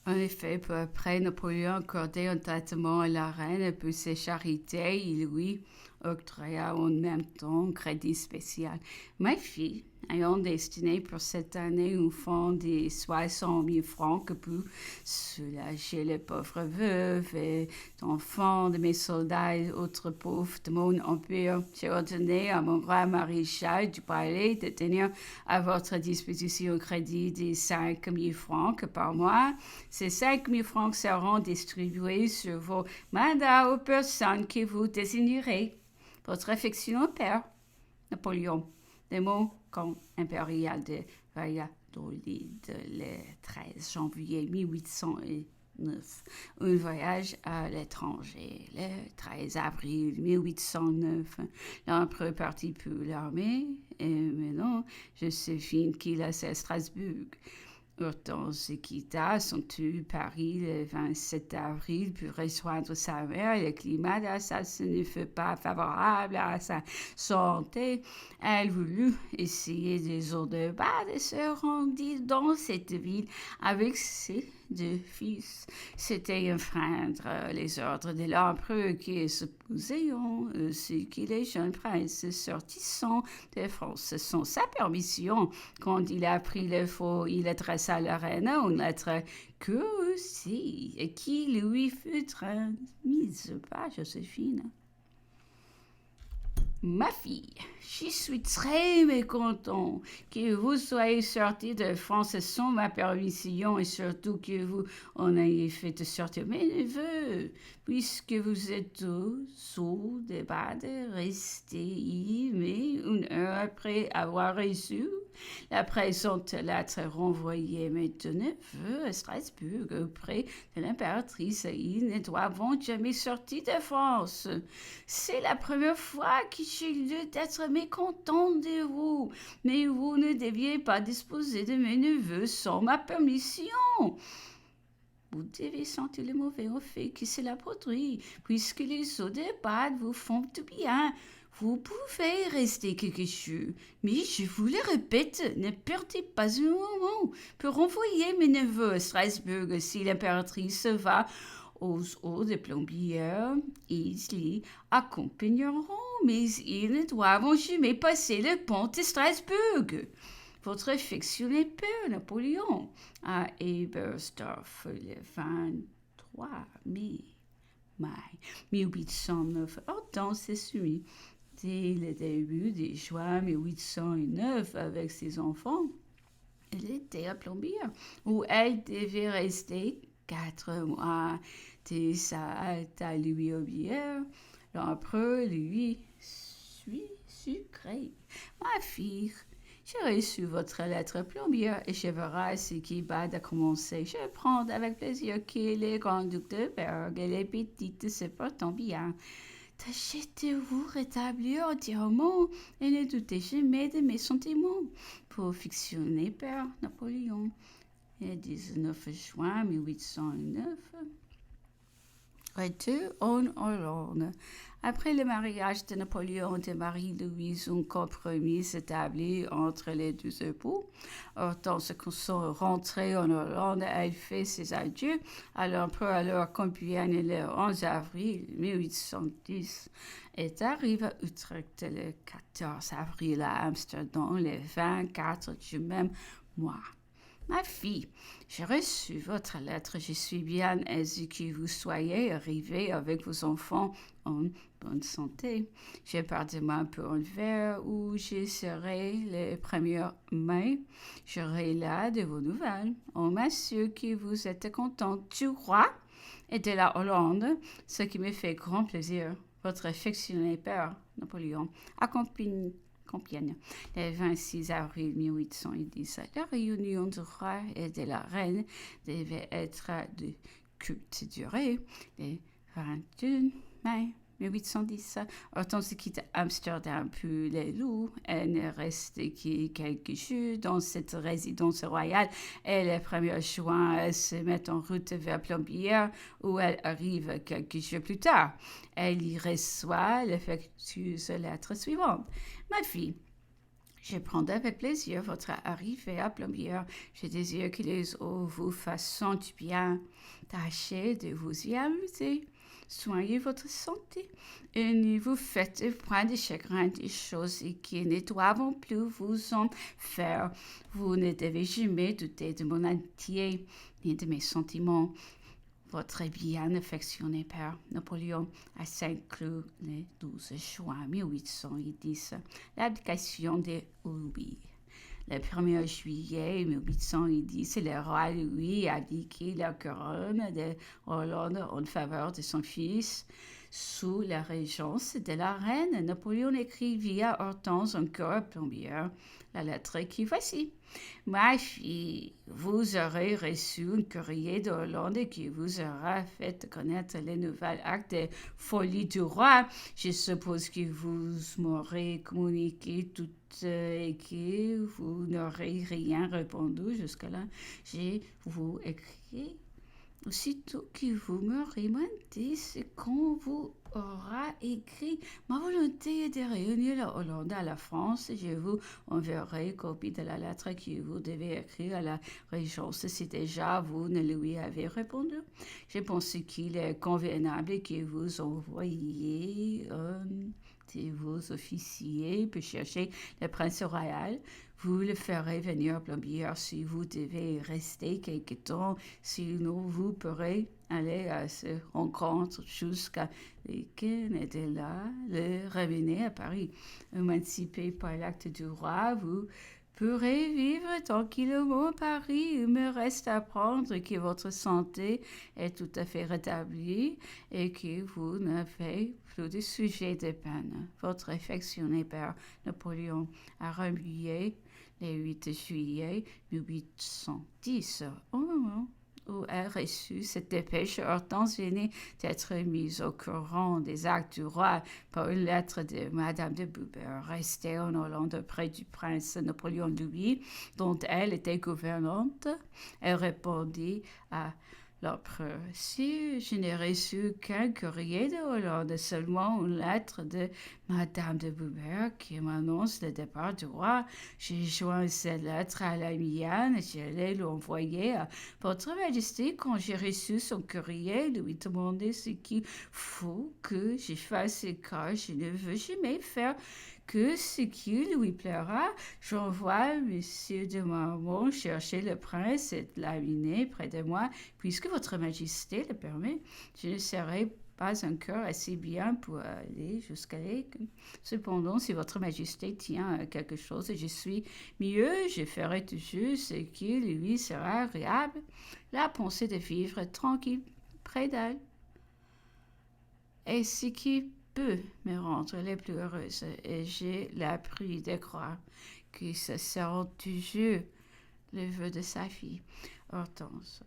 En effet, peu après, Napoléon accordait un traitement à la reine, puis ses charités, il lui octroya en même temps un crédit spécial. Ma fille, ayant destiné pour cette année un fonds de 60 000 francs que peut soulager les pauvres veuves et enfants de mes soldats et autres pauvres de mon empire, j'ai ordonné à mon roi maréchal du palais de tenir à votre disposition un crédit de 5 000 francs par mois. Ces 5 000 francs seront distribués sur vos mandats aux personnes que vous désignerez. Votre affectionné père, Napoléon, des mots comme impérial de Valladolid, le 13 janvier 1809. Un voyage à l'étranger. Le 13 avril 1809, l'empereur partit pour l'armée et maintenant, je sais qu'il a à Strasbourg. Hortense quitta son tue Paris le 27 avril pour rejoindre sa mère. Le climat d'Alsace ne fut pas favorable à sa santé. Elle voulut essayer des eaux de bain et se rendit dans cette ville avec ses 2 fils. C'était enfreindre les ordres de l'empereur qui s'opposait ainsi que les jeunes princes sortissant de France sans sa permission. Quand il a pris le faux, il adressa à la reine une lettre que aussi, et qui lui fut transmise par Joséphine. Ma fille, je suis très mécontent que vous soyez sortie de France sans ma permission et surtout que vous en ayez fait sortir mes neveux, puisque vous êtes tous sous débat de rester mais 1 heure après avoir reçu la présente lettre renvoyée maintenant à Strasbourg auprès de l'impératrice. Ils ne doivent jamais sortir de France. C'est la première fois que j'ai lieu d'être mécontent de vous, mais vous ne deviez pas disposer de mes neveux sans ma permission. Vous devez sentir le mauvais effet que cela produit, puisque les eaux de bad vous font du bien. Vous pouvez rester quelque chose, mais je vous le répète, ne perdez pas un moment pour envoyer mes neveux à Strasbourg si l'impératrice va aux eaux de plombières. Ils les accompagneront, mais ils ne doivent jamais passer le pont de Strasbourg. Votre affectionné père Napoléon à Ebersdorf le 23 mai 1809. Hortense s'essuie dès le début de juin 1809 avec ses enfants. Elle était à Plombières, où elle devait rester 4 mois. De sa à lui obéir, l'empereur lui suis sucré. Ma fille, j'ai reçu votre lettre Plombière et je verrai ce qui va de commencer. Je prends avec plaisir que les grands-ducs de Berg et les petites se portent bien. Tâchez de vous rétablir entièrement et ne doutez jamais de mes sentiments. Pour fictionner Père Napoléon. Le 19 juin 1809. Retour en Hollande. Après le mariage de Napoléon et de Marie-Louise, un compromis s'établit entre les deux époux. Hortense sont rentrée en Hollande, elle fait ses adieux à l'empereur alors Compiègne le 11 avril 1810 et arrive à Utrecht le 14 avril, à Amsterdam le 24 du même mois. Ma fille, j'ai reçu votre lettre. Je suis bien aisée que vous soyez arrivée avec vos enfants en bonne santé. Je pars demain pour Anvers où je serai le 1er mai. J'aurai là de vos nouvelles. On m'assure que vous êtes content du roi et de la Hollande, ce qui me fait grand plaisir. Votre affectionné père, Napoléon, accompagne Compiègne, le 26 avril 1810. La réunion du roi et de la reine devait être de courte durée. Le 21 mai 1810, Hortense quitte Amsterdam pour les loups. Elle ne reste que quelques jours dans cette résidence royale et le 1er juin, elle se met en route vers Plombières où elle arrive quelques jours plus tard. Elle y reçoit l'affectueuse lettre suivante. Ma fille, Je prendrai avec plaisir votre arrivée à Plombières. Je désire que les eaux vous fassent du bien. Tâchez de vous y amuser. Soignez votre santé et ne vous faites point de chagrin des choses qui ne doivent plus vous en faire. Vous ne devez jamais douter de mon amitié ni de mes sentiments. Votre bien affectionné père Napoléon à Saint-Cloud le 12 juin 1810. L'abdication de Louis. Le 1er juillet 1810, le roi Louis a abdiqué la couronne de Hollande en faveur de son fils. Sous la régence de la reine, Napoléon écrivit à Hortense encore Plombières la lettre qui voici. Ma fille, vous aurez reçu un courrier de Hollande qui vous aura fait connaître les nouveaux actes de folie du roi. Je suppose que vous m'aurez communiqué tout et que vous n'aurez rien répondu jusque-là. Je vous écris. Aussitôt que vous m'aurez demandé ce qu'on vous aura écrit, ma volonté est de réunir la Hollande à la France. Je vous enverrai copie de la lettre que vous devez écrire à la régence si déjà vous ne lui avez répondu. Je pense qu'il est convenable que vous envoyiez un de vos officiers pour chercher le prince royal. Vous le ferez venir à Plombières si vous devez rester quelque temps, sinon vous pourrez aller à ce rencontre jusqu'à week-end et de là, le ramener à Paris. Émancipé par l'acte du roi, vous pourrez vivre tranquillement à Paris. Il me reste à apprendre que votre santé est tout à fait rétablie et que vous n'avez plus de sujet de peine. Votre affectionné père Napoléon a Rambouillet, le 8 juillet 1810. Au moment où elle reçut cette dépêche, Hortense venait d'être mise au courant des actes du roi par une lettre de Madame de Buber, restée en Hollande près du prince Napoléon Louis, dont elle était gouvernante. Elle répondit à l'empereur: si je n'ai reçu qu'un courrier de Hollande, seulement une lettre de Madame de Buber qui m'annonce le départ du roi, j'ai joint cette lettre à la mienne et je l'ai l'envoyer à votre Majesté. Quand j'ai reçu son courrier, lui demander ce qu'il faut que je fasse, car je ne veux jamais faire que ce qui lui plaira. J'envoie monsieur de Marmont chercher le prince et l'amener près de moi, puisque votre majesté le permet. Je ne serai pas encore assez bien pour aller jusqu'à là. Cependant, si votre majesté tient à quelque chose et je suis mieux, je ferai toujours ce qui lui sera agréable. La pensée de vivre tranquille près d'elle est ce qui peut me rendre les plus heureuse, et j'ai l'appris de croire que ce sera toujours le vœu de sa fille, Hortense.